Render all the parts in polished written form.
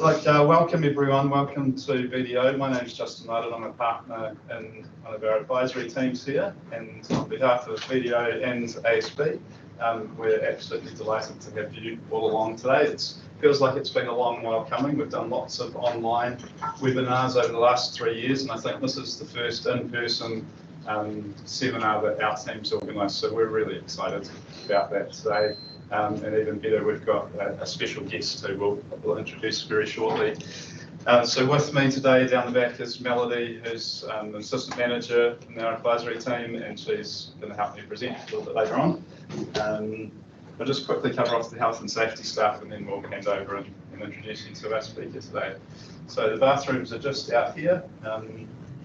Welcome everyone, welcome to BDO. My name is Justin Martin, I'm a partner in one of our advisory teams here, and on behalf of BDO and ASB, we're absolutely delighted to have you all along today. It feels like it's been a long while coming. We've done lots of online webinars over the last 3 years, and I think this is the first in-person seminar that our team's organised, so we're really excited about that today. And even better, we've got a special guest who we'll introduce very shortly. So with me today down the back is Melody, who's an assistant manager in our advisory team, and she's going to help me present a little bit later on. I'll just quickly cover off the health and safety stuff, and then we'll hand over and introduce you to our speaker today. So the bathrooms are just out here.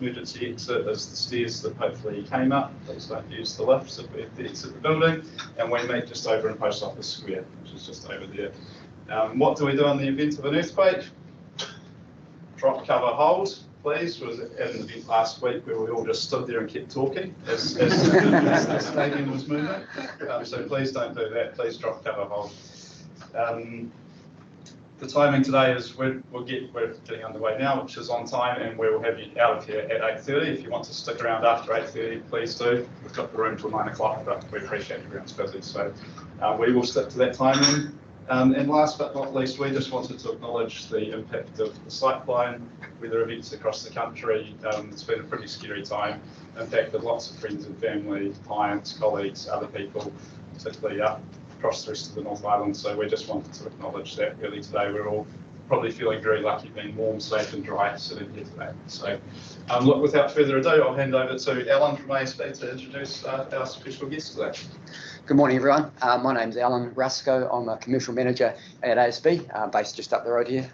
Emergency exit is the stairs that hopefully came up. Please don't use the lifts if we have to exit the building. And we meet just over in Post Office Square, which is just over there. What do we do in the event of an earthquake? Drop, cover, hold, please. Was at an event last week where we all just stood there and kept talking as the stadium was moving. So please don't do that. Please drop, cover, hold. The timing today is we're getting underway now, which is on time, and we will have you out of here at 8:30. If you want to stick around after 8:30, please do. We've got the room till 9 o'clock, but we appreciate everyone's busy, so we will stick to that timing. And last but not least, we just wanted to acknowledge the impact of the cyclone, weather events across the country. It's been a pretty scary time, impacted lots of friends and family, clients, colleagues, other people, particularly across the rest of the North Island, so we just wanted to acknowledge that really today. We're all probably feeling very lucky being warm, safe and dry sitting here today. So look, without further ado, I'll hand over to Alan from ASB to introduce our special guest today. Good morning everyone, my name's Alan Rusco. I'm a commercial manager at ASB, based just up the road here,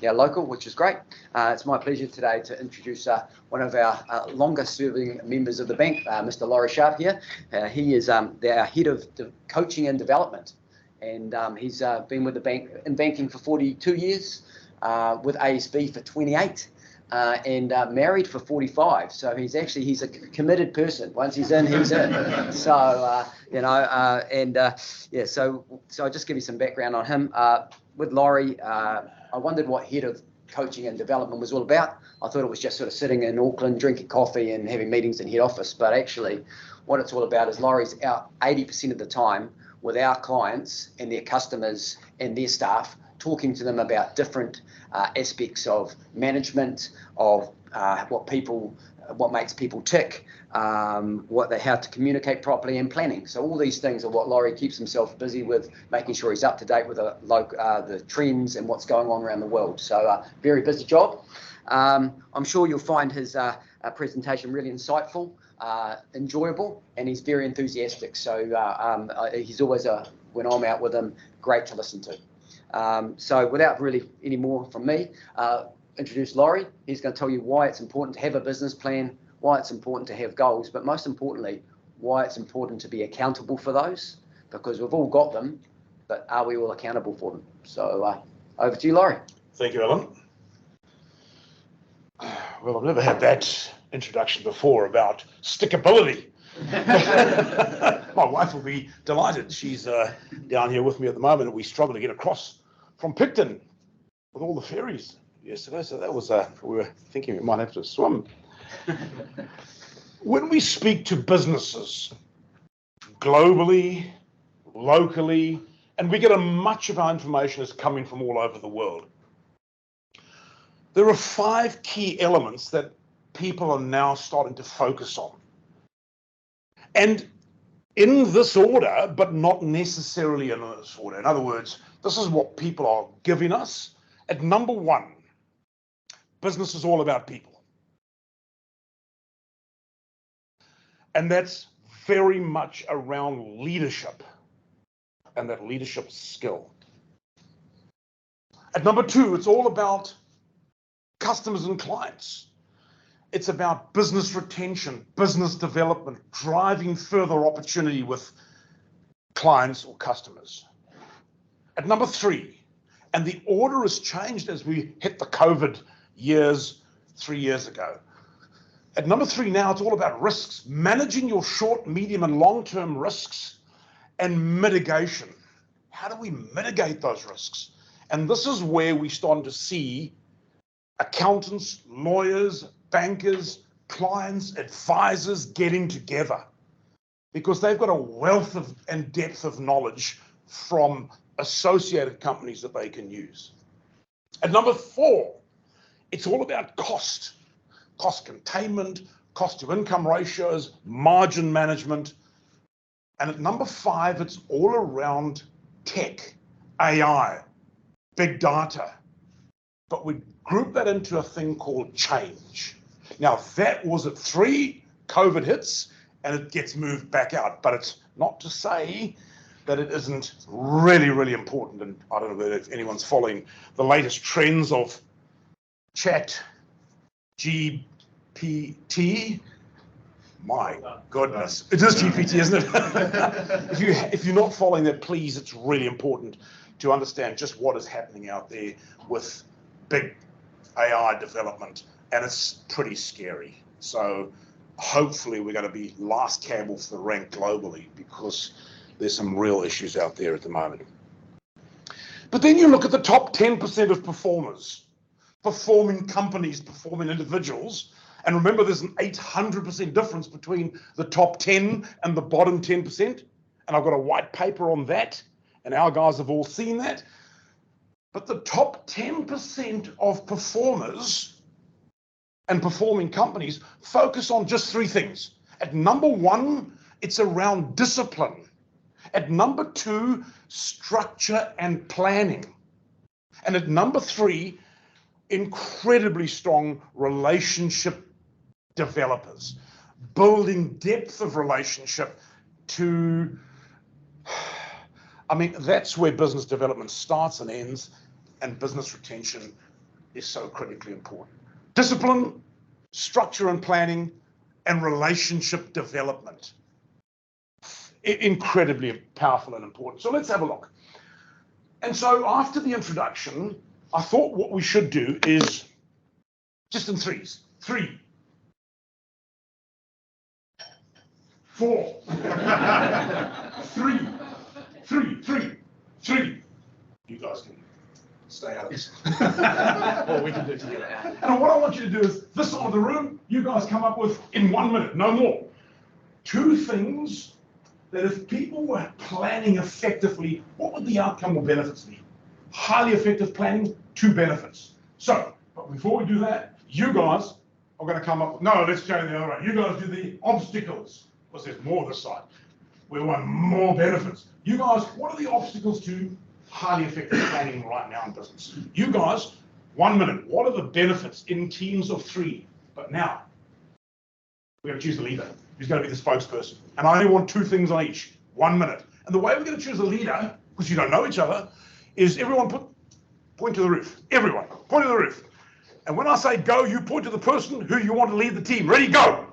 yeah, local, which is great. It's my pleasure today to introduce one of our longest serving members of the bank, Mr. Laurie Sharp here. He is our head of coaching and development, and he's been with the bank in banking for 42 years, with ASB for 28. And married for 45, so he's a committed person. Once he's in, he's in. So yeah. So I'll just give you some background on him. With Laurie, I wondered what head of coaching and development was all about. I thought it was just sort of sitting in Auckland, drinking coffee and having meetings in head office. But actually, what it's all about is Laurie's out 80% of the time with our clients and their customers and their staff, talking to them about different aspects of management, of what makes people tick, how to communicate properly, and planning. So all these things are what Laurie keeps himself busy with, making sure he's up to date with the trends and what's going on around the world. So very busy job. I'm sure you'll find his presentation really insightful, enjoyable, and he's very enthusiastic. So he's always when I'm out with him, great to listen to. So without really any more from me, introduce Laurie. He's going to tell you why it's important to have a business plan, why it's important to have goals, but most importantly, why it's important to be accountable for those, because we've all got them, but are we all accountable for them? So over to you, Laurie. Thank you, Alan. Well, I've never had that introduction before about stickability. My wife will be delighted. She's down here with me at the moment, and we struggle to get across from Picton with all the ferries yesterday. So that was we were thinking we might have to swim. When we speak to businesses globally, locally, and we get much of our information is coming from all over the world, there are 5 key elements that people are now starting to focus on. And in this order, but not necessarily in this order. In other words, this is what people are giving us. At number 1, business is all about people. And that's very much around leadership and that leadership skill. At number 2, it's all about customers and clients. It's about business retention, business development, driving further opportunity with clients or customers. At number 3, and the order has changed as we hit the COVID years 3 years ago. At number 3 now, it's all about risks, managing your short, medium and long-term risks and mitigation. How do we mitigate those risks? And this is where we started to see accountants, lawyers, bankers, clients, advisors getting together because they've got a wealth of and depth of knowledge from associated companies that they can use. And number 4, it's all about cost containment, cost to income ratios, margin management. And at number 5, it's all around tech, AI, big data. But we group that into a thing called change. Now that was at 3, COVID hits, and it gets moved back out. But it's not to say that it isn't really, really important. And I don't know if anyone's following the latest trends of chat, GPT. My goodness, it is GPT, isn't it? if you're not following that, please, it's really important to understand just what is happening out there with big AI development, and it's pretty scary. So hopefully we're going to be last cab off the rank globally because there's some real issues out there at the moment. But then you look at the top 10% of performers, performing companies, performing individuals, and remember there's an 800% difference between the top 10 and the bottom 10%. And I've got a white paper on that, and our guys have all seen that. But the top 10% of performers and performing companies focus on just 3 things. At number 1, it's around discipline. At number 2, structure and planning. And at number 3, incredibly strong relationship developers, building depth of relationship to, I mean, that's where business development starts and ends, and business retention is so critically important. Discipline, structure and planning, and relationship development. Incredibly powerful and important. So let's have a look. And so after the introduction, I thought what we should do is just in 3s. 3, 4, 3, 3, 3, 3. You guys can stay out of this. Or we can do it together. And what I want you to do is this side of the room, you guys come up with in 1 minute, no more. 2 things that if people were planning effectively, what would the outcome or benefits be? Highly effective planning, 2 benefits. So, but before we do that, you guys are going to come up with, no, let's go the other way. You guys do the obstacles, because there's more this side. We want more benefits. You guys, what are the obstacles to highly effective planning right now in business? You guys, 1 minute, what are the benefits in teams of 3? But now, we're going to choose a leader who's going to be the spokesperson. And I only want 2 things on each, 1 minute. And the way we're going to choose a leader, because you don't know each other, is everyone point to the roof. Everyone, point to the roof. And when I say go, you point to the person who you want to lead the team. Ready, go.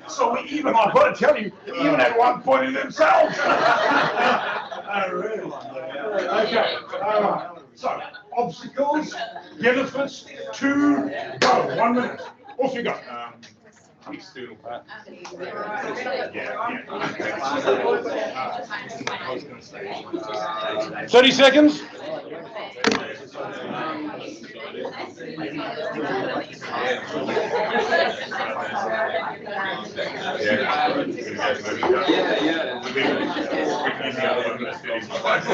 So we even, I've got to tell you, we even had one pointing themselves. Oh, really? Okay, all right. So, obstacles, benefits, 2, go. 1 minute. Off you go. External part. Yeah. 30 seconds.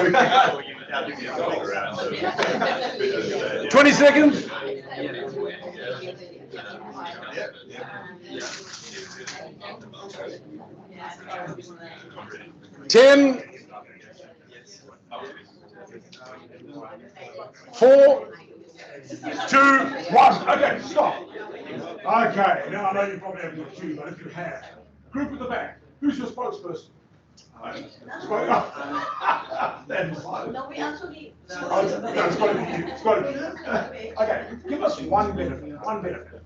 Yeah. 20 seconds. 10, 4, 2, 1. Okay, stop. Okay, now I know you probably haven't got 2, but if you have, group at the back. Who's your spokesperson? No, we actually. No, it's got to be you. It's got to be you. Okay, give us 1 benefit. 1 benefit.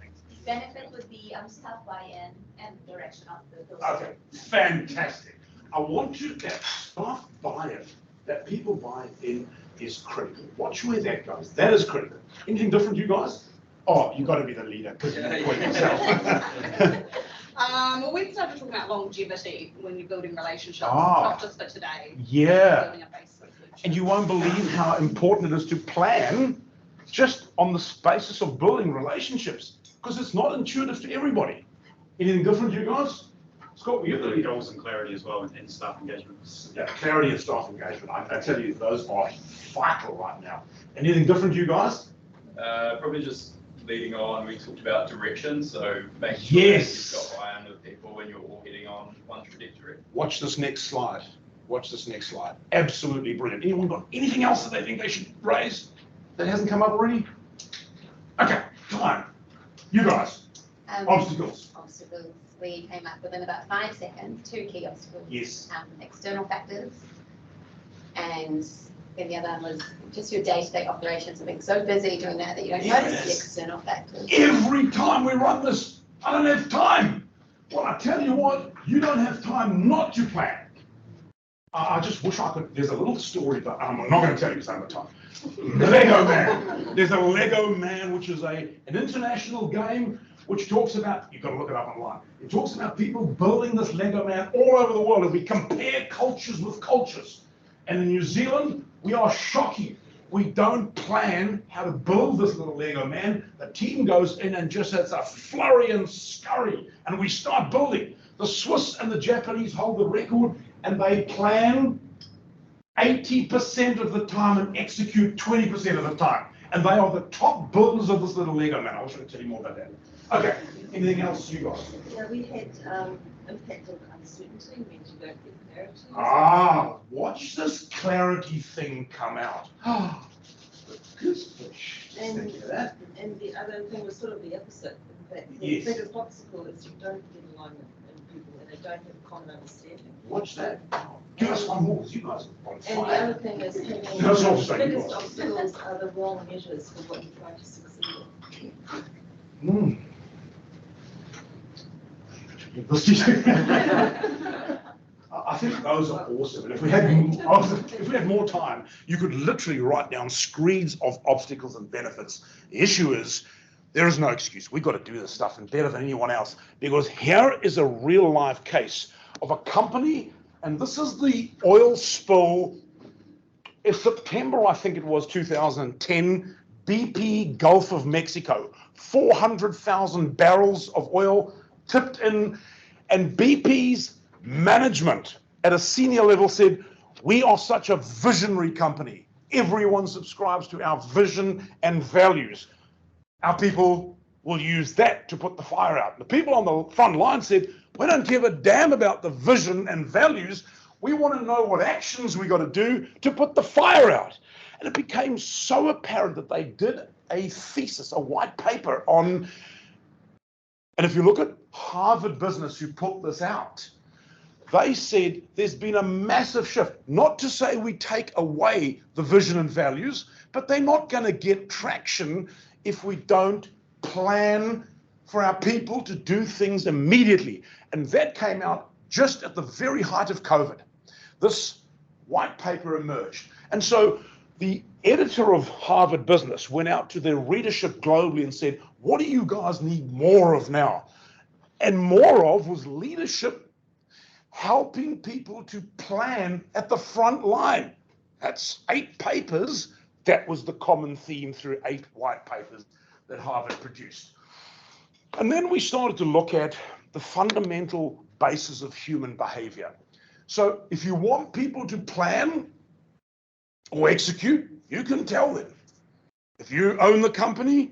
Benefit would be staff buy-in and direction of the. Okay, fantastic. I want you that staff buy-in, that people buy in is critical. Watch where that goes. That is critical. Anything different, you guys? Oh, you got to be the leader because you point yourself. Well, we started talking about longevity when you're building relationships, Ah. not just for today. Yeah. Building a base for the future. And you won't believe how important it is to plan just on the basis of building relationships, because it's not intuitive to everybody. Anything different, you guys? Scott, you The goals and clarity as well in staff engagement. Yeah, clarity and staff engagement. I tell you, those are vital right now. Anything different, you guys? Probably just leading on, we talked about direction, so making sure Yes. that you've got buy-in with people when you're all heading on one trajectory. Watch this next slide. Watch this next slide. Absolutely brilliant. Anyone got anything else that they think they should raise that hasn't come up already? Okay, come on. You guys. Obstacles. Obstacles. We came up within about 5 seconds, 2 key obstacles. Yes. External factors, and then the other one was just your day-to-day operations of being so busy doing that you don't notice the external factors. Every time we run this, I don't have time. Well, I tell you what, you don't have time not to plan. I just wish I could. There's a little story, but I'm not going to tell you because I don't have time. Lego Man. There's a Lego Man, which is an international game which talks about, you've got to look it up online. It talks about people building this Lego Man all over the world, and we compare cultures with cultures. And in New Zealand, we are shocking. We don't plan how to build this little Lego Man. The team goes in and just has a flurry and scurry, and we start building. The Swiss and the Japanese hold the record, and they plan 80% of the time and execute 20% of the time. And they are the top builders of this little Lego Man. I wish I could tell you more about that. Okay, anything else, you guys? Yeah, we had impact of uncertainty, means you don't get clarity. Ah, watch this clarity thing come out. Good fish. And, Think of that. and the other thing was sort of the opposite. In fact, the Yes. biggest obstacle is you don't get alignment in people and they don't have common understanding. Watch that. Give us one more, because you guys are on And the fire. other thing is having That's what I'm the saying, biggest you are. obstacles are the wrong measures for what you're trying to succeed in. Mm. I think those are awesome. And if we had more time, you could literally write down screeds of obstacles and benefits. The issue is there is no excuse. We've got to do this stuff and better than anyone else, because here is a real life case of a company, and this is the oil spill. In September, I think it was 2010, BP Gulf of Mexico, 400,000 barrels of oil tipped in, and BP's management at a senior level said, we are such a visionary company. Everyone subscribes to our vision and values. Our people will use that to put the fire out. The people on the front line said, we don't give a damn about the vision and values. We want to know what actions we got to do to put the fire out. And it became so apparent that they did a thesis, a white paper on, and if you look at Harvard Business who put this out, they said there's been a massive shift, not to say we take away the vision and values, but they're not going to get traction if we don't plan for our people to do things immediately. And that came out just at the very height of COVID. This white paper emerged. And so the editor of Harvard Business went out to their readership globally and said, what do you guys need more of now? And more of was leadership helping people to plan at the front line. That's 8 papers. That was the common theme through 8 white papers that Harvard produced. And then we started to look at the fundamental basis of human behavior. So if you want people to plan or execute, you can tell them. If you own the company,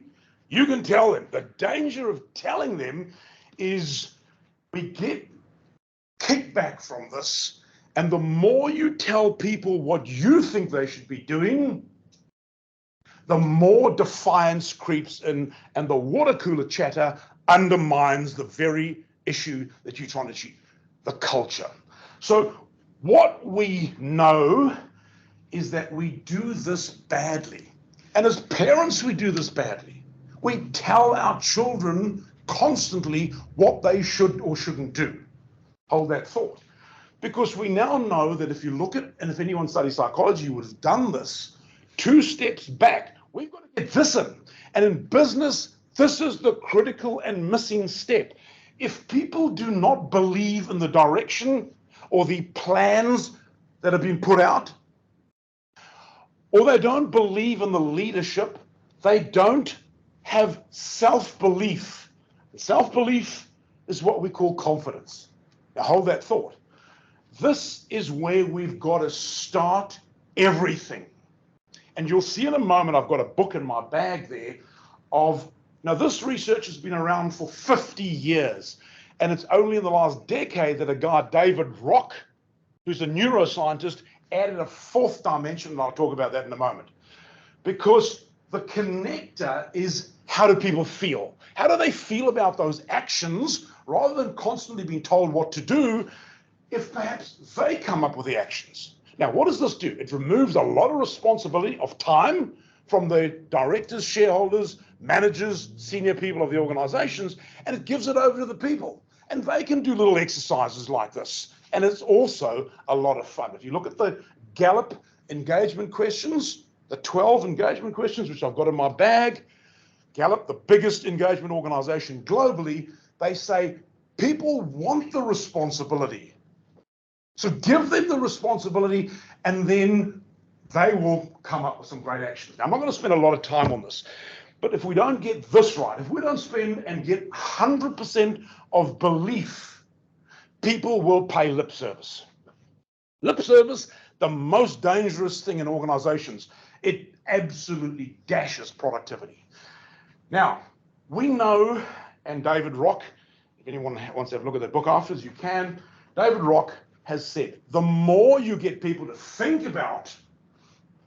you can tell them. The danger of telling them is we get kickback from this, and the more you tell people what you think they should be doing, the more defiance creeps in, and the water cooler chatter undermines the very issue that you're trying to achieve, the culture. So what we know is that we do this badly. And as parents, we do this badly. We tell our children constantly what they should or shouldn't do. Hold that thought. Because we now know that if you look at, and if anyone studies psychology would have done this, 2 steps back, we've got to get this in. And in business, this is the critical and missing step, if people do not believe in the direction or the plans that have been put out, or they don't believe in the leadership, they don't have self-belief. Self-belief is what we call confidence. Now hold that thought. This is where we've got to start everything. And you'll see in a moment, I've got a book in my bag there now this research has been around for 50 years. And it's only in the last decade that a guy, David Rock, who's a neuroscientist, added a fourth dimension, and I'll talk about that in a moment. Because the connector is, how do people feel? How do they feel about those actions, rather than constantly being told what to do, if perhaps they come up with the actions? Now, what does this do? It removes a lot of responsibility of time from the directors, shareholders, managers, senior people of the organizations, and it gives it over to the people. And they can do little exercises like this. And it's also a lot of fun. If you look at the Gallup engagement questions, the 12 engagement questions, which I've got in my bag, Gallup, the biggest engagement organization globally, they say people want the responsibility. So give them the responsibility, and then they will come up with some great actions. Now, I'm not going to spend a lot of time on this, but if we don't get this right, if we don't spend and get 100% of belief, people will pay lip service. Lip service, the most dangerous thing in organizations. It absolutely dashes productivity. Now, we know, and David Rock, if anyone wants to have a look at that book afterwards, you can. David Rock has said, the more you get people to think about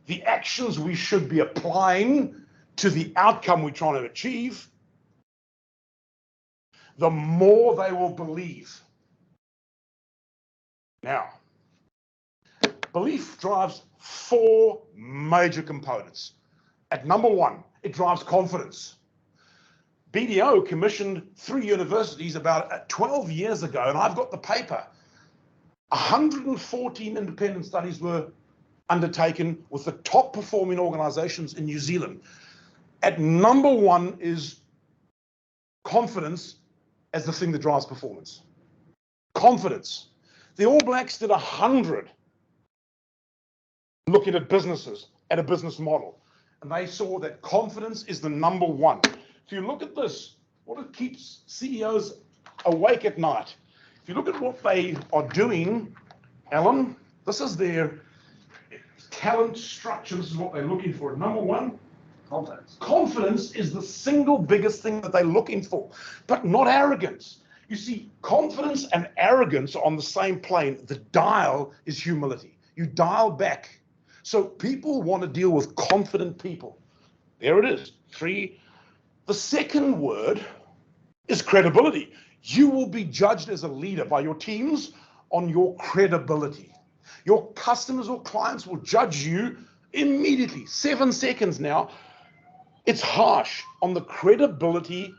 the actions we should be applying to the outcome we're trying to achieve, the more they will believe. Now, belief drives 4 major components. At number 1, it drives confidence. BDO commissioned 3 universities about 12 years ago, and I've got the paper. 114 independent studies were undertaken with the top performing organizations in New Zealand. At number 1 is confidence as the thing that drives performance. Confidence. The All Blacks did 100 looking at businesses, at a business model, and they saw that confidence is the number 1. If you look at this, what keeps CEOs awake at night? If you look at what they are doing, Alan, this is their talent structure. This is what they're looking for. Number 1, confidence. Confidence is the single biggest thing that they're looking for, but not arrogance. You see, confidence and arrogance are on the same plane. The dial is humility. You dial back. So people want to deal with confident people. There it is. 3. The second word is credibility. You will be judged as a leader by your teams on your credibility. Your customers or clients will judge you immediately. 7 seconds now. It's harsh on the credibility,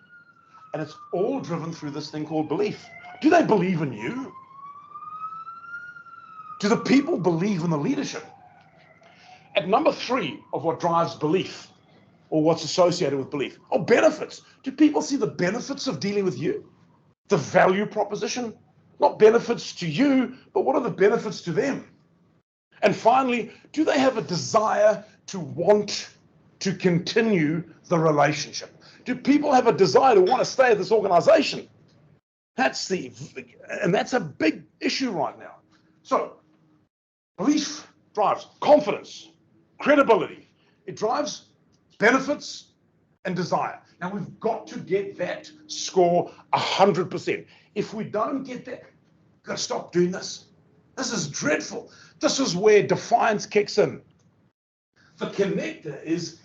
and it's all driven through this thing called belief. Do they believe in you? Do the people believe in the leadership? At number 3 of what drives belief, or what's associated with belief, are benefits. Do people see the benefits of dealing with you? The value proposition? Not benefits to you, but what are the benefits to them? And finally, do they have a desire to want to continue the relationship? Do people have a desire to want to stay at this organization? That's a big issue right now. So, belief drives confidence, credibility. It drives benefits and desire. Now, we've got to get that score 100%. If we don't get that, we've got to stop doing this. This is dreadful. This is where defiance kicks in. The connector is,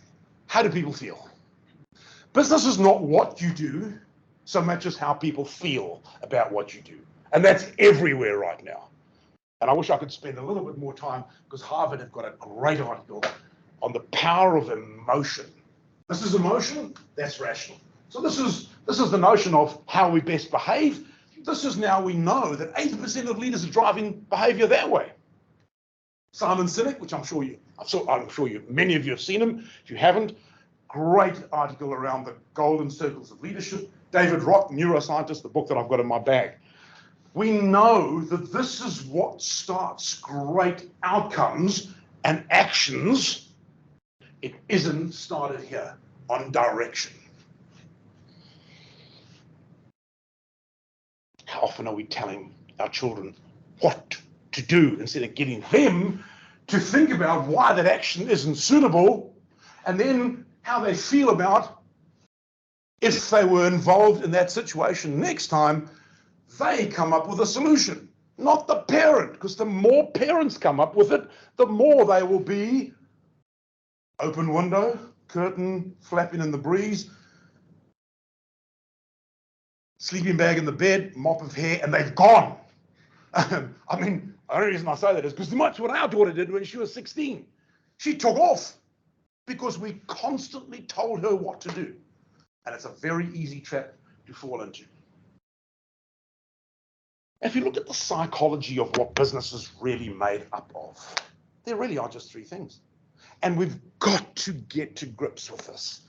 how do people feel? Business is not what you do so much as how people feel about what you do. And that's everywhere right now. And I wish I could spend a little bit more time, because Harvard have got a great article on the power of emotion. This is emotion, that's rational. So this is the notion of how we best behave. This is now, we know that 80% of leaders are driving behavior that way. Simon Sinek, which I'm sure many of you have seen him. If you haven't, great article around the golden circles of leadership. David Rock, neuroscientist, the book that I've got in my bag. We know that this is what starts great outcomes and actions. It isn't started here on direction. How often are we telling our children what to do instead of getting them to think about why that action isn't suitable, and then how they feel about if they were involved in that situation next time, they come up with a solution, not the parent, because the more parents come up with it, the more they will be open window, curtain flapping in the breeze, sleeping bag in the bed, mop of hair, and they've gone. I mean, the only reason I say that is because that's what our daughter did when she was 16. She took off because we constantly told her what to do. And it's a very easy trap to fall into. If you look at the psychology of what business is really made up of, there really are just three things. And we've got to get to grips with this.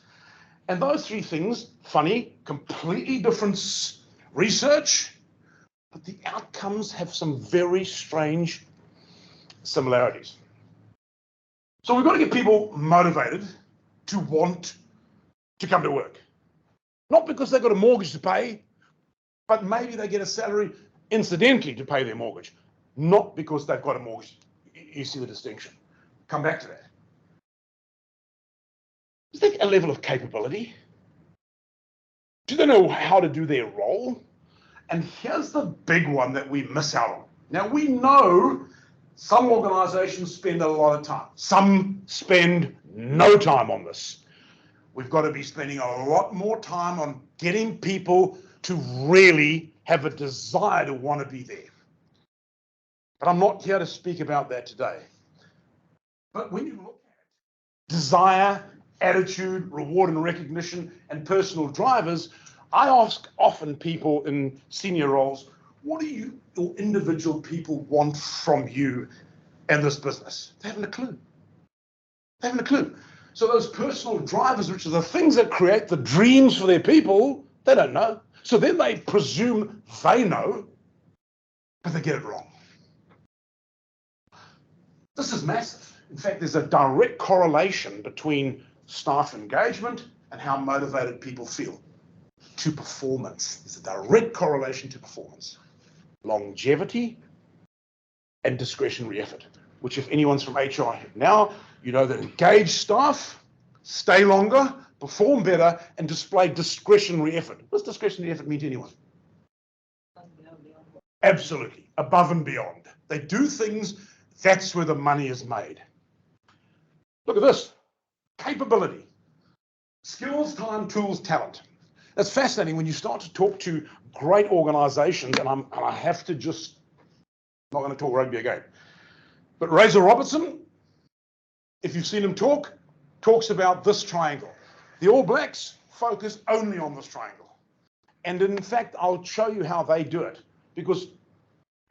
And those three things, funny, completely different research, but the outcomes have some very strange similarities. So we've got to get people motivated to want to come to work. Not because they've got a mortgage to pay, but maybe they get a salary incidentally to pay their mortgage. Not because they've got a mortgage. You see the distinction. Come back to that. Is there a level of capability? Do they know how to do their role? And here's the big one that we miss out on. Now, we know some organizations spend a lot of time. Some spend no time on this. We've got to be spending a lot more time on getting people to really have a desire to want to be there. But I'm not here to speak about that today. But when you look at desire, attitude, reward and recognition, and personal drivers, I ask often people in senior roles, what do you or individual people want from you and this business? They haven't a clue. They haven't a clue. So those personal drivers, which are the things that create the dreams for their people, they don't know. So then they presume they know, but they get it wrong. This is massive. In fact, there's a direct correlation between staff engagement and how motivated people feel to performance. There's a direct correlation to performance. Longevity and discretionary effort, which if anyone's from HR now, you know that engaged staff stay longer, perform better, and display discretionary effort. What does discretionary effort mean to anyone? Absolutely, above and beyond. They do things, that's where the money is made. Look at this, capability. Skills, time, tools, talent. That's fascinating when you start to talk to great organizations, and I have to just, I'm not going to talk rugby again. But Razor Robertson, if you've seen him talk, talks about this triangle. The All Blacks focus only on this triangle. And in fact, I'll show you how they do it, because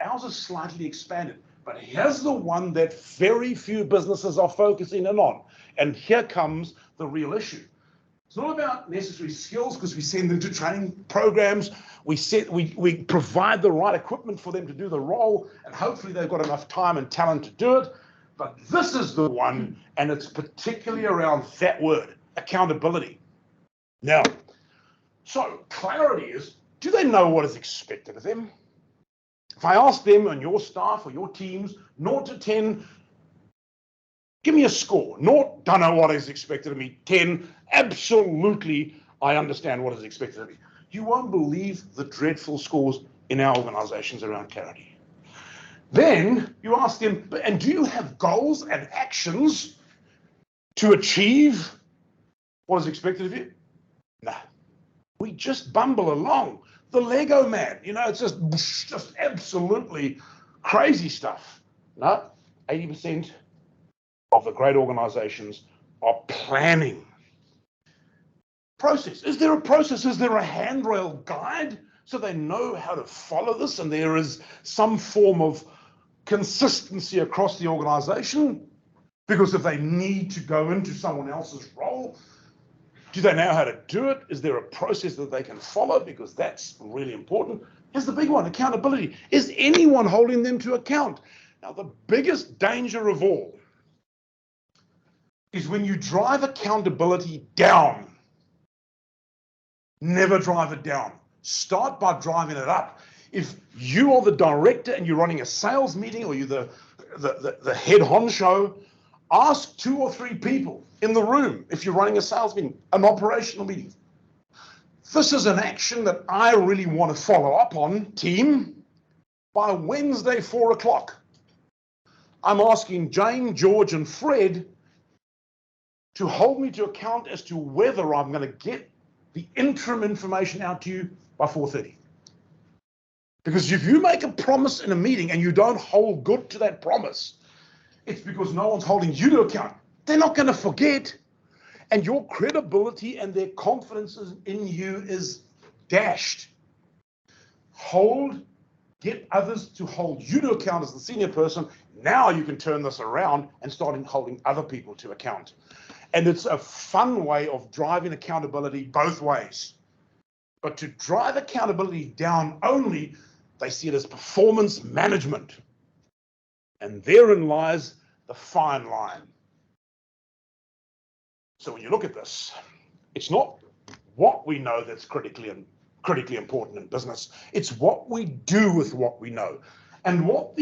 ours is slightly expanded. But here's the one that very few businesses are focusing in on. And here comes the real issue. It's not about necessary skills, because we send them to training programs. We provide the right equipment for them to do the role, and hopefully they've got enough time and talent to do it. But this is the one, and it's particularly around that word, accountability. Now, so clarity is, do they know what is expected of them? If I ask them on your staff or your teams, 0 to 10, give me a score. 0, don't know what is expected of me. 10, absolutely, I understand what is expected of me. You won't believe the dreadful scores in our organizations around clarity. Then you ask them, and do you have goals and actions to achieve what is expected of you? No. We just bumble along. The Lego man, you know, it's just absolutely crazy stuff. No, 80% of the great organizations are planning. Process. Is there a process? Is there a handrail guide so they know how to follow this and there is some form of consistency across the organization? Because if they need to go into someone else's role, Do they know how to do it? Is there a process that they can follow? Because that's really important. Here's the big one, accountability. Is anyone holding them to account? Now, the biggest danger of all is when you drive accountability down. Never drive it down. Start by driving it up. If you are the director and you're running a sales meeting, or you're the head honcho, ask 2 or 3 people in the room, if you're running a sales meeting, an operational meeting. This is an action that I really want to follow up on, team, by Wednesday, 4 o'clock. I'm asking Jane, George, and Fred to hold me to account as to whether I'm going to get the interim information out to you by 4:30. Because if you make a promise in a meeting and you don't hold good to that promise, it's because no one's holding you to account. They're not going to forget. And your credibility and their confidence in you is dashed. Get others to hold you to account as the senior person. Now you can turn this around and start holding other people to account. And it's a fun way of driving accountability both ways. But to drive accountability down only, they see it as performance management. And therein lies the fine line. So when you look at this, it's not what we know that's critically important in business. It's what we do with what we know. And what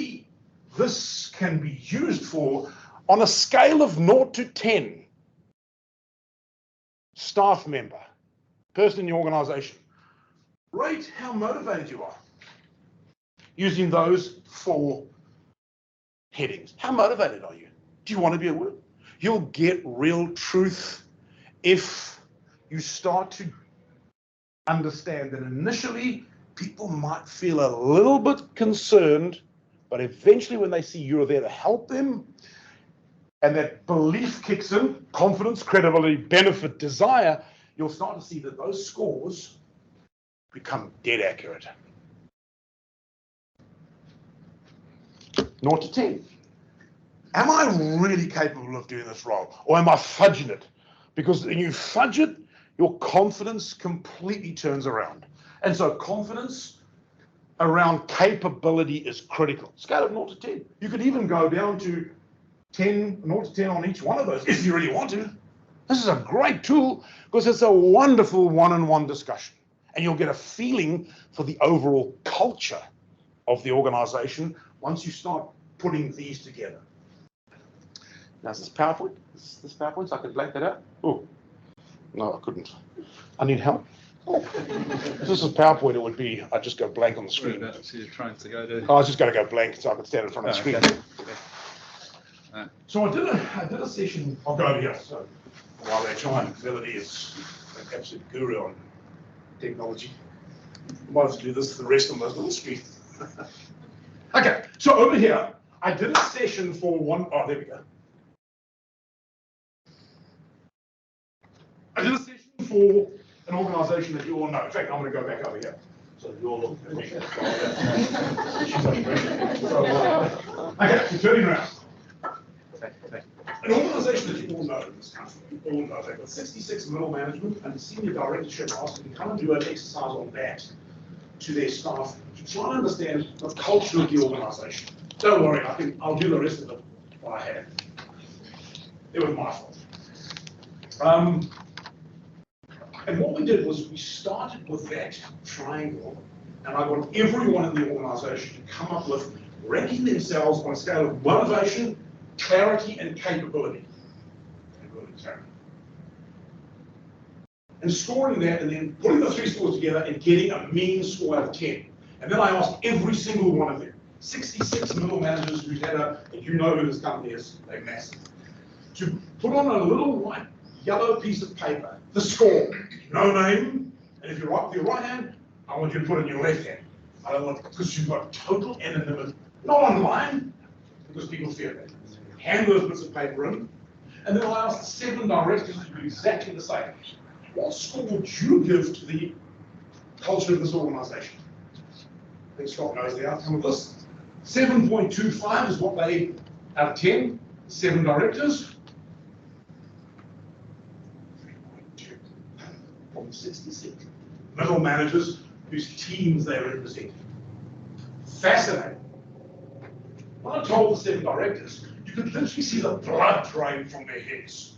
this can be used for on a scale of 0 to 10. Staff member, person in the organization, rate how motivated you are using those 4 headings. How motivated are you? Do you want to be at work? You'll get real truth if you start to understand that initially people might feel a little bit concerned, but eventually when they see you're there to help them, and that belief kicks in, confidence, credibility, benefit, desire, you'll start to see that those scores become dead accurate. 0 to 10. Am I really capable of doing this role? Or am I fudging it? Because when you fudge it, your confidence completely turns around. And so confidence around capability is critical. Scale of 0 to 10. You could even go down to 0 to 10 on each one of those if you really want to. This is a great tool because it's a wonderful one-on-one discussion. And you'll get a feeling for the overall culture of the organization once you start putting these together. Now, is this PowerPoint? Is this PowerPoint so I can blank that out? Oh, no, I couldn't. I need help. If this is PowerPoint, it would be, I'd just go blank on the screen. So you're trying to go to... I was just going to go blank so I could stand in front of the screen. Okay. So I did a session, I'll go over here. So while they're trying, Melody is an absolute guru on technology. I might have to do this for the rest of my little screen. Okay, so over here, I did a session for there we go. I did a session for an organization that you all know. In fact, I'm going to go back over here. So you all look at me. She's under pressure. So, okay, you're turning around. An organization that you all know in this country, you all know, they've got 66 middle management and the senior directorship asked them to come and do an exercise on that to their staff to try and understand the culture of the organization. Don't worry, I'll do the rest of it what I have. It was my fault. And what we did was we started with that triangle, and I got everyone in the organization to come up with ranking themselves on a scale of motivation, clarity, and capability. And scoring that, and then putting the 3 scores together and getting a mean score out of 10. And then I asked every single one of them, 66 middle managers who's had and you know who this company is, they're massive, to put on a little white, yellow piece of paper, the score, no name, and if you're right with your right hand, I want you to put it in your left hand. I don't want, because you've got total anonymity, not online, because people fear that. Hand those bits of paper in, and then I asked 7 directors to do exactly the same. What score would you give to the culture of this organization? I think Scott knows the outcome of this. 7.25 is what they, out of 10, 7 directors. from 66 middle managers whose teams they represent. Fascinating. When I told the 7 directors, you could literally see the blood drain from their heads,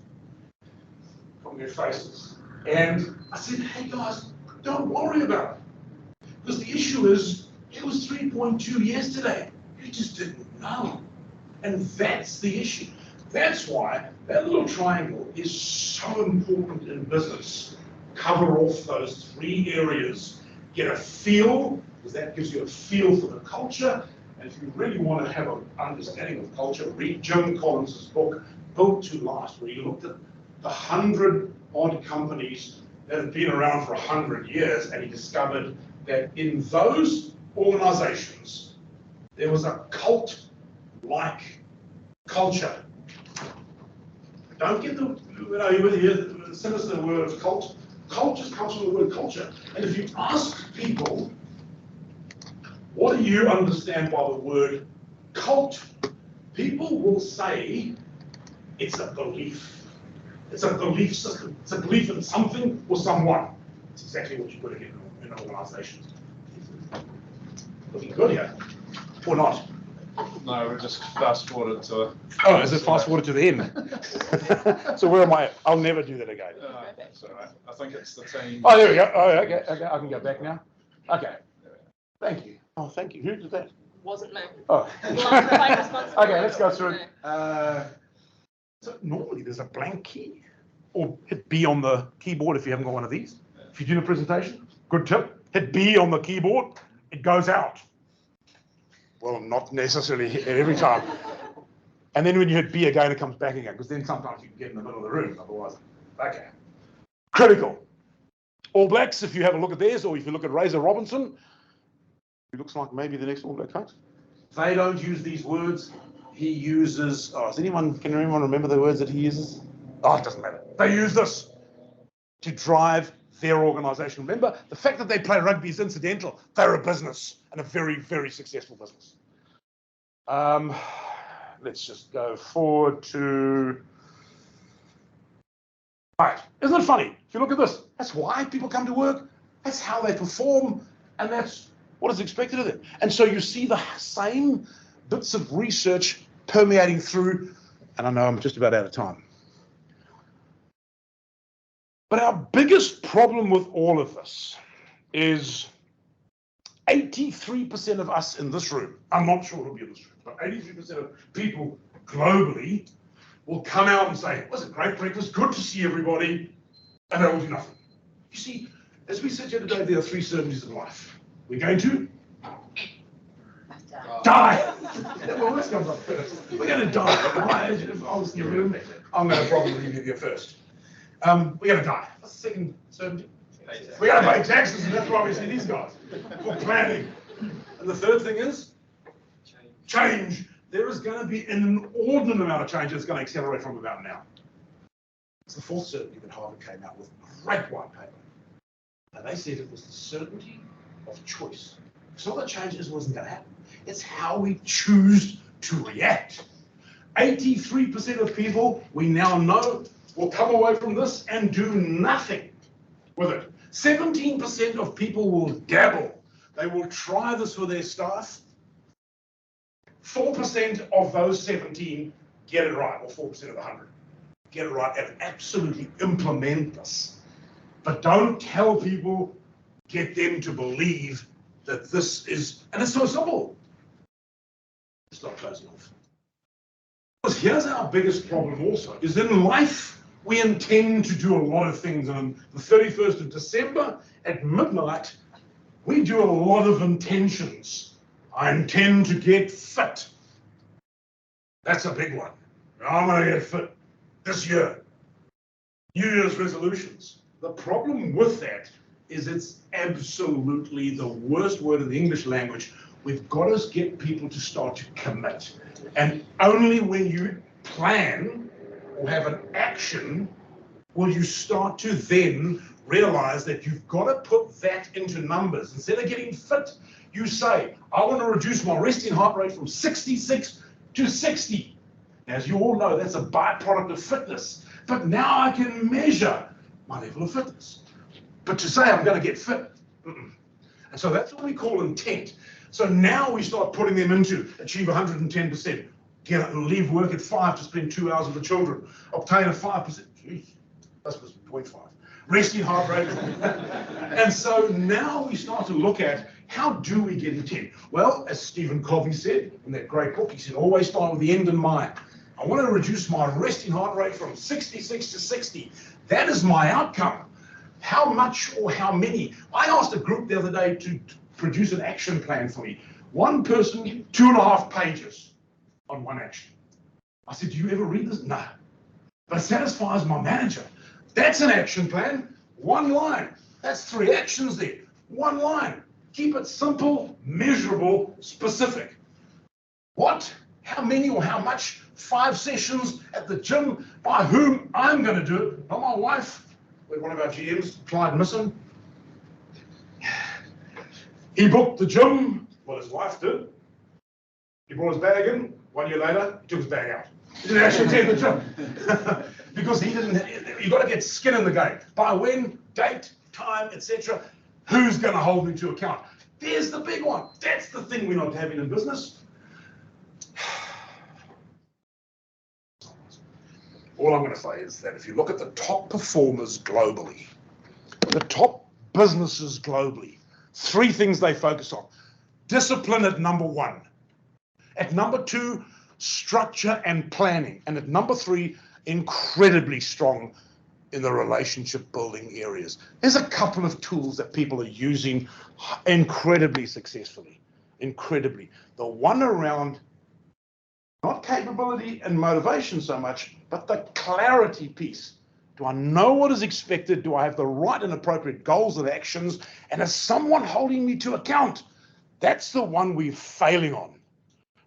from their faces. And I said, hey guys, don't worry about it. Because the issue is, it was 3.2 yesterday. You just didn't know. And that's the issue. That's why that little triangle is so important in business. Cover off those 3 areas. Get a feel, because that gives you a feel for the culture. And if you really want to have an understanding of culture, read Jim Collins' book, Built to Last, where he looked at the 100-odd companies that have been around for 100 years, and he discovered that in those organizations, there was a cult-like culture. Don't get the, the sinister word of cult. Cult just comes from the word culture. And if you ask people, what do you understand by the word cult? People will say it's a belief. It's a belief system. It's a belief in something or someone. It's exactly what you're going to get in organizations. Looking good here, or not? No, we're just fast forward to. Oh, is it fast forward to the end? So where am I? I'll never do that again. That's all right. I think it's the team. Oh, there we go. Oh, okay. Okay, I can go back now. Okay. Thank you. Oh, thank you. Who did that? Wasn't me. Oh. Okay, let's go through it. So normally there's a blank key, or hit B on the keyboard if you haven't got one of these. If you're doing a presentation, good tip. Hit B on the keyboard. It goes out. Well, not necessarily every time. And then when you hit B again, it comes back again, because then sometimes you can get in the middle of the room. Otherwise, okay. Critical. All Blacks, if you have a look at theirs, or if you look at Razor Robinson, who looks like maybe the next All Black coach, they don't use these words. He uses, can anyone remember the words that he uses? Oh, it doesn't matter. They use this to drive their organisation. Remember, the fact that they play rugby is incidental. They're a business, and a very, very successful business. Let's just go forward to... Right, isn't it funny? If you look at this, that's why people come to work. That's how they perform, and that's what is expected of them. And so you see the same bits of research permeating through, and I know I'm just about out of time. But our biggest problem with all of this is 83% of us in this room, I'm not sure who'll be in this room, but 83% of people globally will come out and say, it was a great breakfast, good to see everybody, and they will do nothing. You see, as we sit here today, there are 3 certainties in life. We're going to die. Well, let's go first. We're going to die. I'm going to probably leave you first. We're going to die. What's the second certainty? We're going to pay taxes, and that's why we see these guys for planning. And the third thing is change. There is going to be an inordinate amount of change that's going to accelerate from about now. It's the fourth certainty that Harvard came out with. Great white paper. And they said it was the certainty of choice. It's not that change wasn't going to happen. It's how we choose to react. 83% of people we now know will come away from this and do nothing with it. 17% of people will dabble. They will try this with their staff. 4% of those 17 get it right, or 4% of the 100 get it right and absolutely implement this. But don't tell people, get them to believe that this is, and it's so simple. It's not closing off. Because here's our biggest problem also, is in life, we intend to do a lot of things. And on the 31st of December at midnight, we do a lot of intentions. I intend to get fit. That's a big one. I'm going to get fit this year. New Year's resolutions. The problem with that is it's absolutely the worst word in the English language. We've got to get people to start to commit. And only when you plan or have an action will you start to then realize that you've got to put that into numbers. Instead of getting fit, you say, I want to reduce my resting heart rate from 66 to 60. As you all know, that's a byproduct of fitness. But now I can measure my level of fitness. But to say I'm going to get fit, and so that's what we call intent. So now we start putting them into achieve 110%, leave work at 5 to spend 2 hours with the children, obtain a 5%, geez, that's 0.5, resting heart rate. And so now we start to look at how do we get intent? Well, as Stephen Covey said in that great book, he said, always start with the end in mind. I want to reduce my resting heart rate from 66 to 60. That is my outcome. How much or how many? I asked a group the other day to produce an action plan for me. One person, 2.5 pages on one action. I said, do you ever read this? No. But it satisfies my manager. That's an action plan. 1 line. That's 3 actions there. 1 line. Keep it simple, measurable, specific. What? How many or how much? 5 sessions at the gym. By whom? I'm going to do it. Not my wife. We're one of our GMs, Clyde Misson. He booked the gym. Well, his wife did. He brought his bag in. 1 year later, he took his bag out. He didn't actually attend the gym. Because he didn't, you've got to get skin in the game. By when, date, time, etc. Who's going to hold me to account? There's the big one. That's the thing we're not having in business. All I'm going to say is that if you look at the top performers globally, the top businesses globally, 3 things they focus on. Discipline at number 1. At number 2, structure and planning. And at number 3, incredibly strong in the relationship building areas. There's a couple of tools that people are using incredibly successfully. Incredibly. The one around not capability and motivation so much, but the clarity piece. Do I know what is expected? Do I have the right and appropriate goals and actions? And is someone holding me to account? That's the one we're failing on.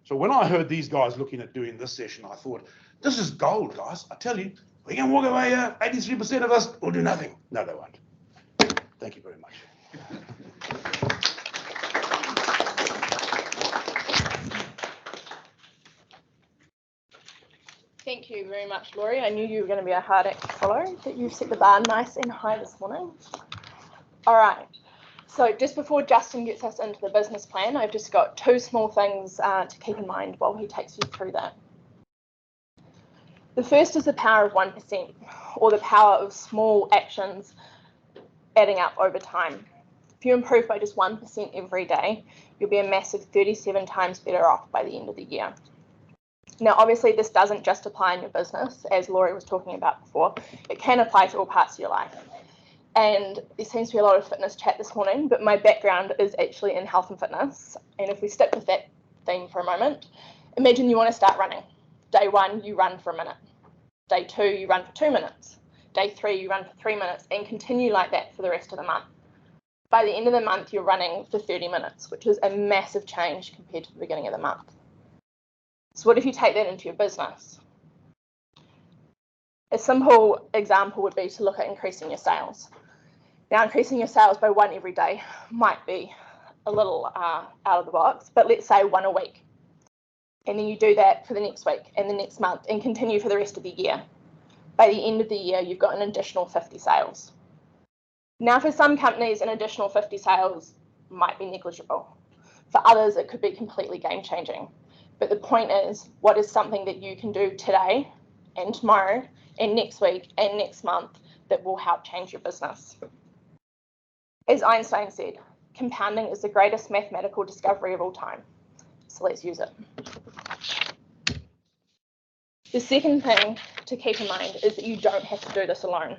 So when I heard these guys looking at doing this session, I thought, this is gold, guys. I tell you, we can walk away here, 83% of us will do nothing. No, they won't. Thank you very much. Thank you very much, Laurie. I knew you were going to be a hard act to follow, but you've set the bar nice and high this morning. All right. So just before Justin gets us into the business plan, I've just got 2 small things to keep in mind while he takes you through that. The first is the power of 1%, or the power of small actions adding up over time. If you improve by just 1% every day, you'll be a massive 37 times better off by the end of the year. Now, obviously, this doesn't just apply in your business, as Laurie was talking about before. It can apply to all parts of your life. And there seems to be a lot of fitness chat this morning, but my background is actually in health and fitness. And if we stick with that theme for a moment, imagine you want to start running. Day 1, you run for a minute. Day 2, you run for 2 minutes. Day 3, you run for 3 minutes, and continue like that for the rest of the month. By the end of the month, you're running for 30 minutes, which is a massive change compared to the beginning of the month. So what if you take that into your business? A simple example would be to look at increasing your sales. Now, increasing your sales by 1 every day might be a little out of the box, but let's say 1 a week. And then you do that for the next week and the next month and continue for the rest of the year. By the end of the year, you've got an additional 50 sales. Now, for some companies, an additional 50 sales might be negligible. For others, it could be completely game-changing. But the point is, what is something that you can do today and tomorrow and next week and next month that will help change your business? As Einstein said, compounding is the greatest mathematical discovery of all time. So let's use it. The second thing to keep in mind is that you don't have to do this alone.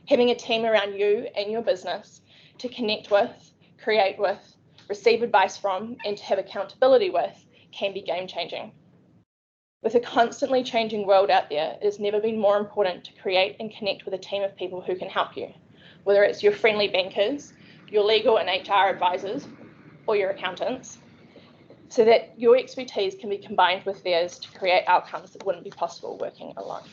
Having a team around you and your business to connect with, create with, receive advice from, and to have accountability with can be game-changing. With a constantly changing world out there, it has never been more important to create and connect with a team of people who can help you, whether it's your friendly bankers, your legal and HR advisors, or your accountants, so that your expertise can be combined with theirs to create outcomes that wouldn't be possible working alone.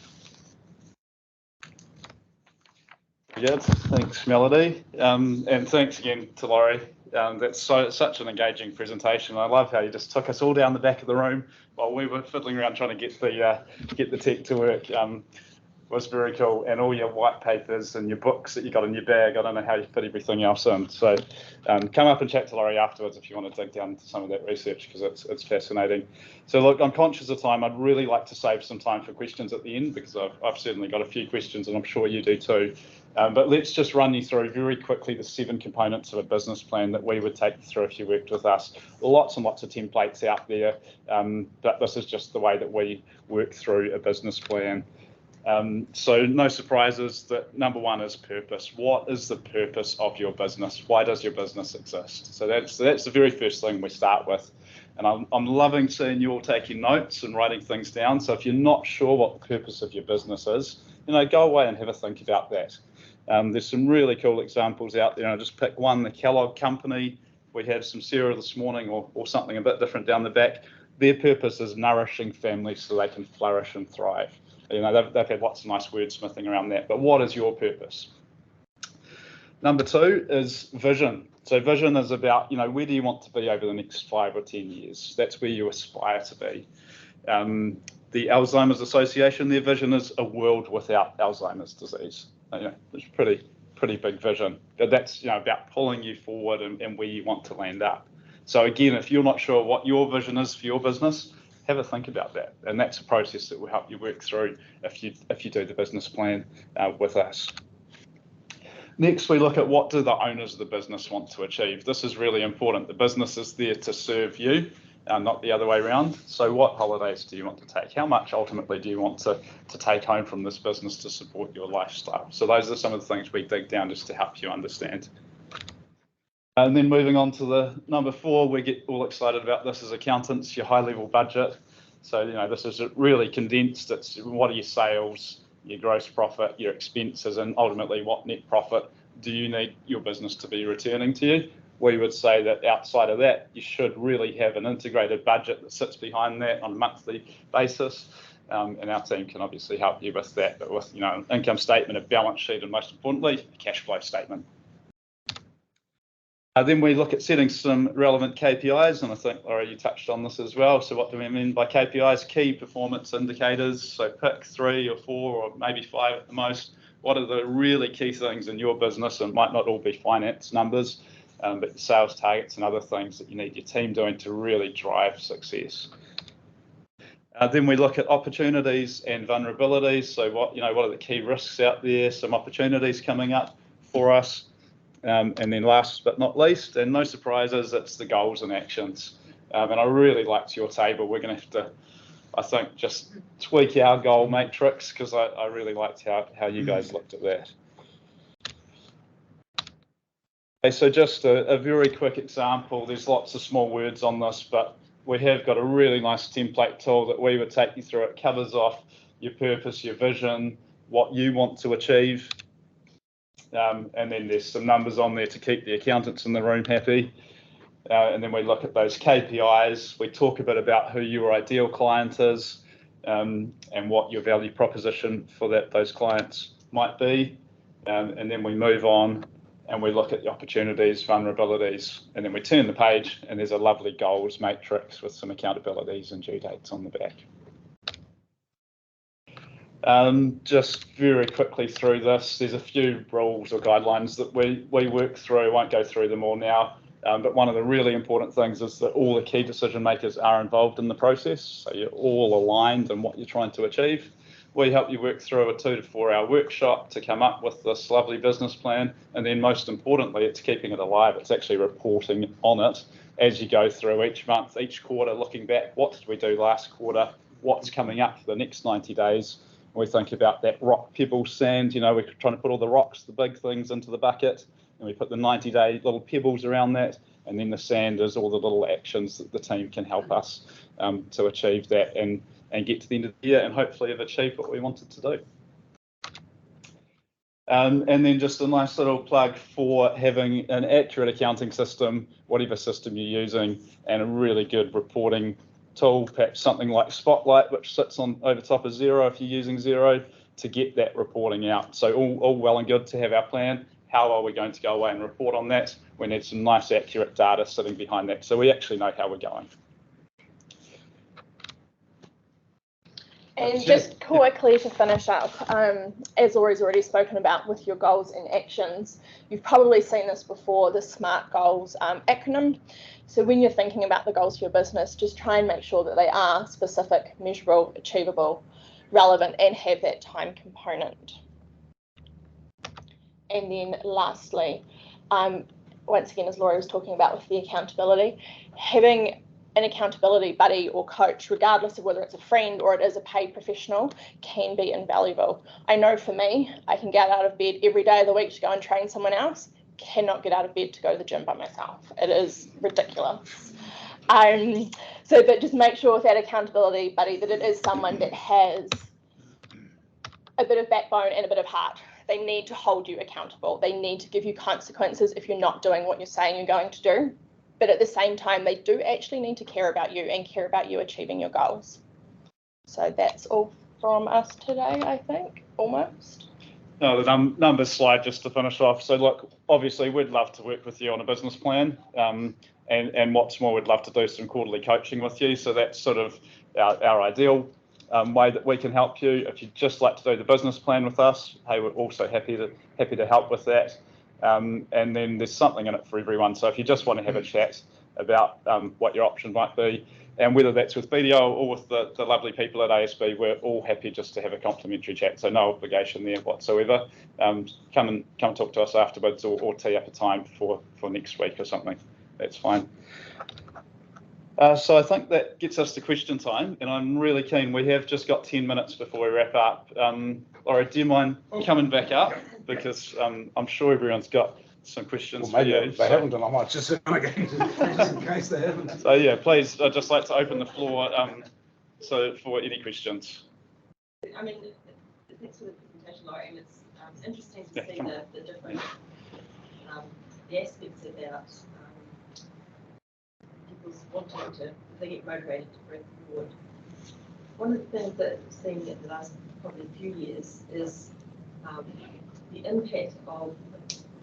Good, thanks Melody, and thanks again to Laurie. That's such an engaging presentation. I love how you just took us all down the back of the room while we were fiddling around trying to get the tech to work. was very cool, and all your white papers and your books that you got in your bag. I don't know how you fit everything else in. So come up and chat to Laurie afterwards if you want to dig down into some of that research, because it's fascinating. So look, I'm conscious of time. I'd really like to save some time for questions at the end, because I've certainly got a few questions, and I'm sure you do too. But let's just run you through very quickly the 7 components of a business plan that we would take you through if you worked with us. Lots and lots of templates out there, but this is just the way that we work through a business plan. So no surprises that number 1 is purpose. What is the purpose of your business? Why does your business exist? So that's the very first thing we start with. And I'm loving seeing you all taking notes and writing things down. So if you're not sure what the purpose of your business is, go away and have a think about that. There's some really cool examples out there. I'll just pick one, the Kellogg Company. We had some cereal this morning, or something a bit different down the back. Their purpose is nourishing families so they can flourish and thrive. They've had lots of nice wordsmithing around that. But what is your purpose? Number 2 is vision. So vision is about, where do you want to be over the next 5 or 10 years? That's where you aspire to be. The Alzheimer's Association, their vision is a world without Alzheimer's disease. It's pretty big vision. But that's about pulling you forward and where you want to land up. So again, if you're not sure what your vision is for your business, have a think about that. And that's a process that will help you work through if you do the business plan with us. Next, we look at what do the owners of the business want to achieve. This is really important. The business is there to serve you, not the other way around. So what holidays do you want to take? How much ultimately do you want to take home from this business to support your lifestyle? So those are some of the things we dig down just to help you understand. And then moving on to the number 4, we get all excited about this as accountants, your high level budget. So, this is really condensed. It's what are your sales, your gross profit, your expenses, and ultimately what net profit do you need your business to be returning to you? We would say that outside of that, you should really have an integrated budget that sits behind that on a monthly basis. And our team can obviously help you with that, but with an income statement, a balance sheet, and most importantly, a cash flow statement. Then we look at setting some relevant KPIs, and I think, Laurie, you touched on this as well. So what do we mean by KPIs? Key performance indicators. So pick 3 or 4 or maybe 5 at the most. What are the really key things in your business? And might not all be finance numbers, but sales targets and other things that you need your team doing to really drive success. Then we look at opportunities and vulnerabilities. So what are the key risks out there? Some opportunities coming up for us. And then last but not least, and no surprises, it's the goals and actions. And I really liked your table. We're going to have to, I think, just tweak our goal matrix, because I really liked how you guys looked at that. Okay, so just a very quick example. There's lots of small words on this, but we have got a really nice template tool that we would take you through. It covers off your purpose, your vision, what you want to achieve. And then there's some numbers on there to keep the accountants in the room happy. And then we look at those KPIs. We talk a bit about who your ideal client is, and what your value proposition for those clients might be. And then we move on and we look at the opportunities, vulnerabilities, and then we turn the page and there's a lovely goals matrix with some accountabilities and due dates on the back. Just very quickly through this, there's a few rules or guidelines that we work through. I won't go through them all now, but one of the really important things is that all the key decision makers are involved in the process, so you're all aligned in what you're trying to achieve. We help you work through a 2 to 4 hour workshop to come up with this lovely business plan, and then most importantly, it's keeping it alive. It's actually reporting on it as you go through each month, each quarter, looking back, what did we do last quarter, what's coming up for the next 90 days. We think about that rock, pebble, sand. We're trying to put all the rocks, the big things, into the bucket, and we put the 90-day little pebbles around that, and then the sand is all the little actions that the team can help us to achieve that and get to the end of the year and hopefully have achieved what we wanted to do. And then just a nice little plug for having an accurate accounting system, whatever system you're using, and a really good reporting tool, perhaps something like Spotlight, which sits on over top of Xero if you're using Xero, to get that reporting out. So all well and good to have our plan. How are we going to go away and report on that? We need some nice accurate data sitting behind that, so we actually know how we're going. And just quickly to finish up, as Laurie's already spoken about with your goals and actions, you've probably seen this before, the SMART goals acronym. So when you're thinking about the goals for your business, just try and make sure that they are specific, measurable, achievable, relevant, and have that time component. And then lastly, once again, as Laurie was talking about with the accountability, having an accountability buddy or coach, regardless of whether it's a friend or it is a paid professional, can be invaluable. I know for me, I can get out of bed every day of the week to go and train someone else, cannot get out of bed to go to the gym by myself. It is ridiculous. But just make sure with that accountability buddy that it is someone that has a bit of backbone and a bit of heart. They need to hold you accountable. They need to give you consequences if you're not doing what you're saying you're going to do. But at the same time, they do actually need to care about you and care about you achieving your goals. So that's all from us today, I think, almost. No, the numbers slide just to finish off. So look, obviously we'd love to work with you on a business plan, and what's more, we'd love to do some quarterly coaching with you. So that's sort of our ideal way that we can help you. If you'd just like to do the business plan with us, hey, we're also happy to help with that. And then there's something in it for everyone. So if you just want to have a chat about what your option might be, and whether that's with BDO or with the lovely people at ASB, we're all happy just to have a complimentary chat. So no obligation there whatsoever. Come and talk to us afterwards, or tee up a time for next week or something. That's fine. So I think that gets us to question time, and I'm really keen. We have just got 10 minutes before we wrap up. Laura, do you mind coming back up? Because I'm sure everyone's got some questions for you. If they haven't, then I might just sit down again, just in case they haven't. So yeah, please, I'd just like to open the floor so for any questions. I mean, thanks for the presentation, Laurie, and it's interesting to see the different the aspects about people's wanting to, they get motivated to bring forward. One of the things that we've seen in the last probably few years is the impact of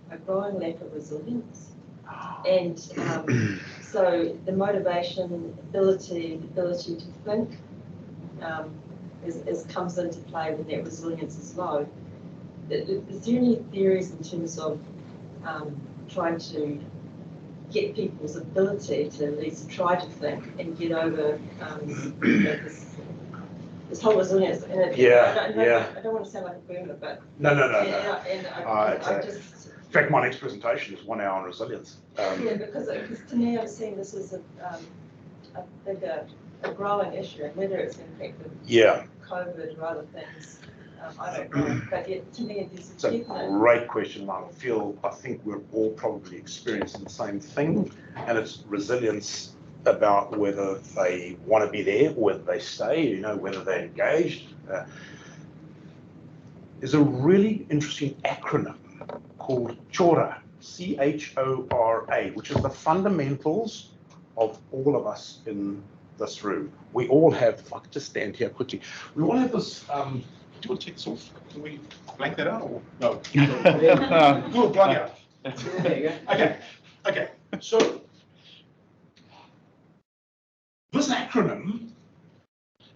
a growing lack of resilience. And so the motivation, the ability to think comes into play when that resilience is low. Is there any theories in terms of trying to get people's ability to at least try to think and get over this whole resilience? And I don't want to sound like a boomer, but No. And I just. In fact, my next presentation is 1 hour on resilience. Because to me, I'm seeing this as a growing issue, and whether it's an impact of COVID or other things, I don't know. But to me, it's a great question. I think we're all probably experiencing the same thing, and it's resilience about whether they want to be there, whether they stay, whether they're engaged. There's a really interesting acronym called CHORA, C-H-O-R-A, which is the fundamentals of all of us in this room. We all have, if I could just stand here quickly, we all have this, do you want to take this off? Can we blank that out or no? We'll blank out. There you go. Okay, so this acronym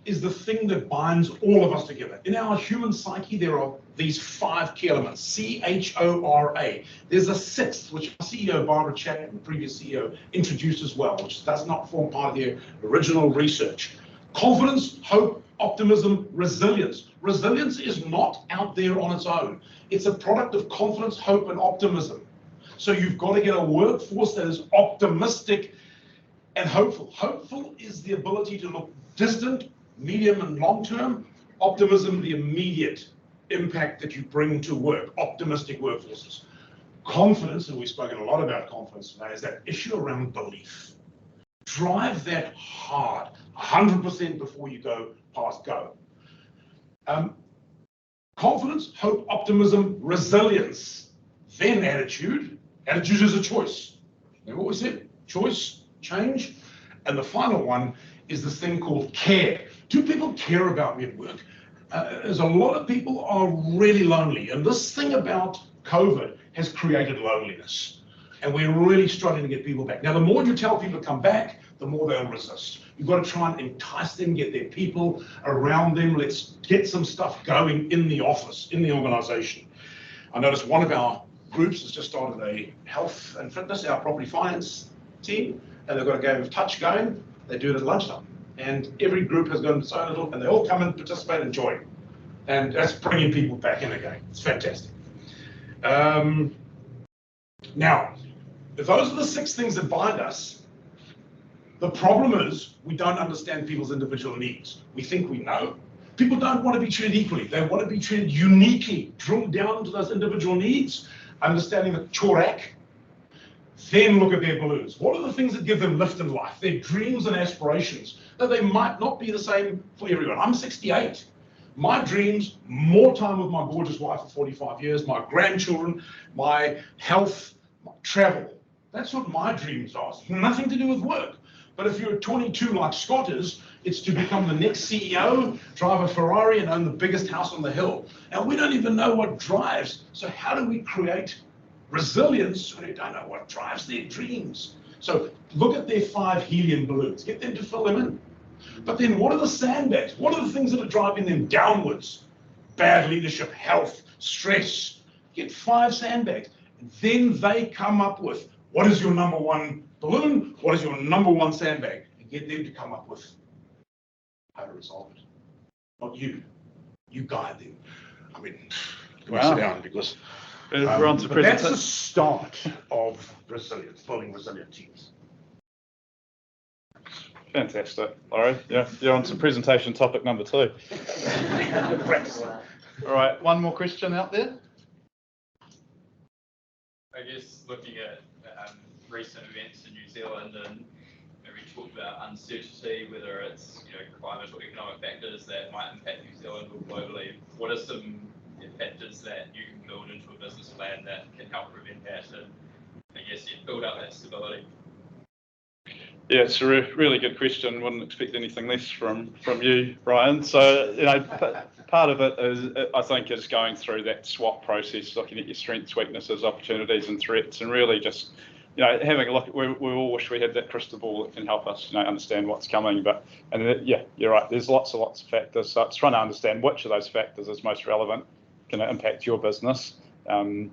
is the thing that binds all of us together. In our human psyche, there are these 5 key elements, C-H-O-R-A. There's a 6th, which our CEO, Barbara Chapman, the previous CEO, introduced as well, which does not form part of the original research. Confidence, hope, optimism, resilience. Resilience is not out there on its own. It's a product of confidence, hope, and optimism. So you've got to get a workforce that is optimistic and hopeful. Hopeful is the ability to look distant, medium and long term. Optimism, the immediate impact that you bring to work, optimistic workforces. Confidence, and we've spoken a lot about confidence today, is that issue around belief. Drive that hard, 100% before you go past go. Confidence, hope, optimism, resilience. Then attitude. Attitude is a choice. Remember what we said? Choice, change. And the final one is this thing called care. Do people care about me at work? There's a lot of people are really lonely. And this thing about COVID has created loneliness. And we're really struggling to get people back. Now, the more you tell people to come back, the more they'll resist. You've got to try and entice them, get their people around them. Let's get some stuff going in the office, in the organisation. I noticed one of our groups has just started a health and fitness, our property finance team, and they've got a game of touch going. They do it at lunchtime. And every group has got its own little, and they all come and participate and join. And that's bringing people back in again. It's fantastic. Now, if those are the 6 things that bind us, the problem is we don't understand people's individual needs. We think we know. People don't want to be treated equally. They want to be treated uniquely. Drill down into those individual needs, understanding the chorak, then look at their balloons. What are the things that give them lift in life? Their dreams and aspirations, that they might not be the same for everyone. I'm 68. My dreams, more time with my gorgeous wife for 45 years, my grandchildren, my health, my travel. That's what my dreams are. It's nothing to do with work. But if you're 22 like Scott is, it's to become the next CEO, drive a Ferrari and own the biggest house on the hill. And we don't even know what drives. So how do we create resilience when we don't know what drives their dreams? So look at their 5 helium balloons, get them to fill them in. But then what are the sandbags? What are the things that are driving them downwards? Bad leadership, health, stress. Get 5 sandbags. And then they come up with, what is your number 1 balloon? What is your number 1 sandbag? And get them to come up with how to resolve it. Not you. You guide them. I mean, can we sit down because We're on to but that's the presentation. start of resilience, building resilient teams. Fantastic, Laurie. Yeah, you're on to presentation topic number 2. All right, one more question out there. I guess looking at recent events in New Zealand, and we talked about uncertainty, whether it's climate or economic factors that might impact New Zealand or globally. What are some factors that you can build into a business plan that can help prevent that and I guess build up that stability? Yeah, it's a really good question. Wouldn't expect anything less from you, Brian. So, part of it is, I think, is going through that SWOT process, looking at your strengths, weaknesses, opportunities, and threats, and really just, having a look at. We all wish we had that crystal ball that can help us, understand what's coming. Yeah, you're right. There's lots of factors. So it's trying to understand which of those factors is most relevant, going to impact your business, and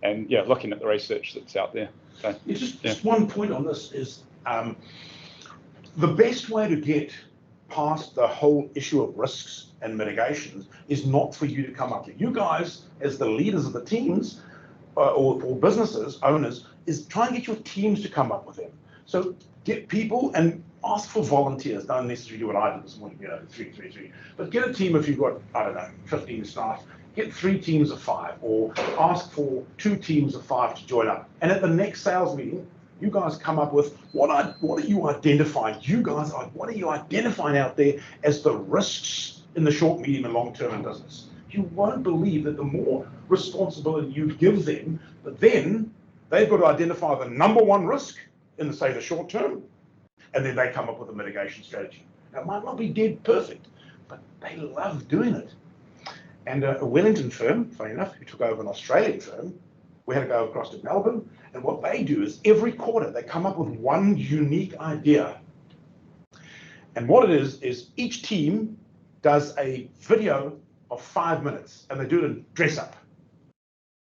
yeah, looking at the research that's out there. So, Just one point on this is. The best way to get past the whole issue of risks and mitigations is not for you to come up with. You guys, as the leaders of the teams or businesses, owners, is try and get your teams to come up with them. So get people and ask for volunteers. Don't necessarily do what I did this morning, 3. But get a team if you've got, 15 staff. Get 3 teams of 5 or ask for 2 teams of 5 to join up. And at the next sales meeting, you guys come up with what are you identifying? What are you identifying out there as the risks in the short, medium, and long term in business? You won't believe that the more responsibility you give them, but then they've got to identify the number 1 risk in, say, the short term, and then they come up with a mitigation strategy. Now, it might not be dead perfect, but they love doing it. And a Wellington firm, funny enough, who took over an Australian firm, we had to go across to Melbourne, and what they do is every quarter they come up with one unique idea. And what it is each team does a video of 5 minutes, and they do it in dress up.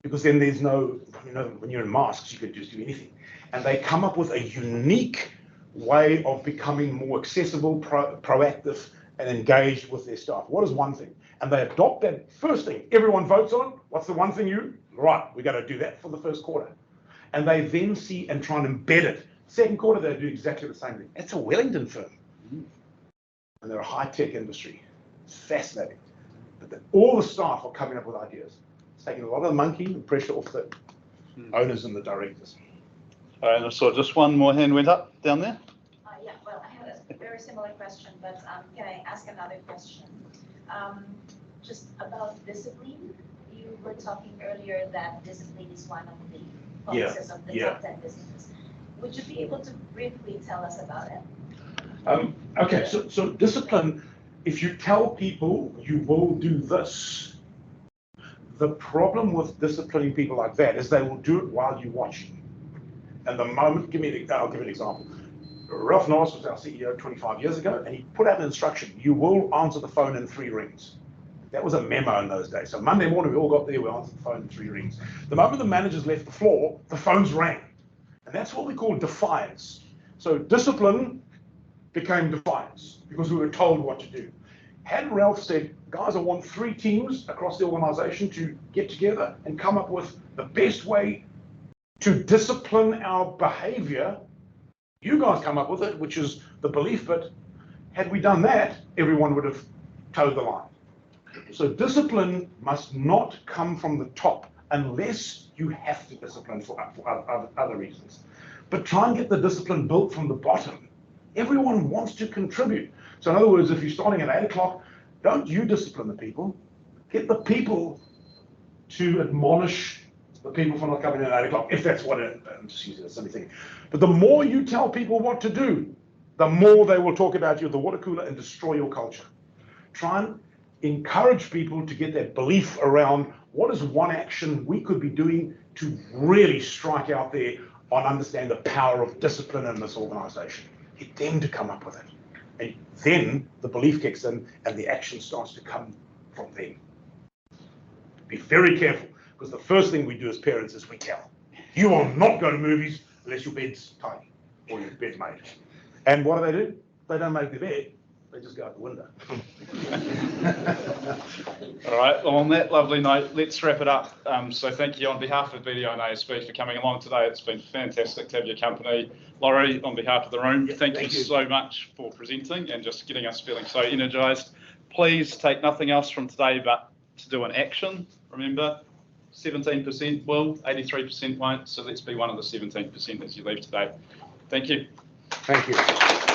Because then there's no, when you're in masks, you can just do anything. And they come up with a unique way of becoming more accessible, proactive, and engaged with their staff. What is one thing? And they adopt that first thing everyone votes on. What's the one thing right, we got to do that for the first quarter. And they then see and try and embed it. Second quarter, they do exactly the same thing. It's a Wellington firm. And they're a high-tech industry. It's fascinating. But all the staff are coming up with ideas. It's taking a lot of the monkey and pressure off the owners and the directors. And I saw just one more hand went up down there. Yeah, well, I have a very similar question, but can I ask another question? Just about discipline. You were talking earlier that discipline is one of the focuses of the top 10 businesses. Would you be able to briefly tell us about it? Okay, so discipline, if you tell people you will do this, the problem with disciplining people like that is they will do it while you're watching. And the moment, I'll give you an example. Ralph Norris was our CEO 25 years ago, and he put out an instruction: you will answer the phone in 3 rings. That was a memo in those days. So Monday morning, we all got there, we answered the phone in 3 rings. The moment the managers left the floor, the phones rang. And that's what we call defiance. So discipline became defiance because we were told what to do. Had Ralph said, guys, I want 3 teams across the organization to get together and come up with the best way to discipline our behavior, you guys come up with it, which is the belief. But had we done that, everyone would have towed the line. So discipline must not come from the top unless you have to discipline for other reasons. But try and get the discipline built from the bottom. Everyone wants to contribute. So in other words, if you're starting at 8 o'clock, don't you discipline the people. Get the people to admonish the people for not coming in at 8 o'clock, if that's what I'm just using a silly thing. But the more you tell people what to do, the more they will talk about you at the water cooler and destroy your culture. Try and encourage people to get that belief around what is one action we could be doing to really strike out there on understand the power of discipline in this organization. Get them to come up with it. And then the belief kicks in and the action starts to come from them. Be very careful, because the first thing we do as parents is we tell. You will not go to movies unless your bed's tidy or your bed's made. And what do? They don't make their bed. They just go out the window. All right, well, on that lovely note, let's wrap it up. So thank you on behalf of BDO and ASB for coming along today. It's been fantastic to have your company. Laurie, on behalf of the room, thank you so much for presenting and just getting us feeling so energised. Please take nothing else from today but to do an action. Remember, 17% will, 83% won't, so let's be one of the 17% as you leave today. Thank you. Thank you.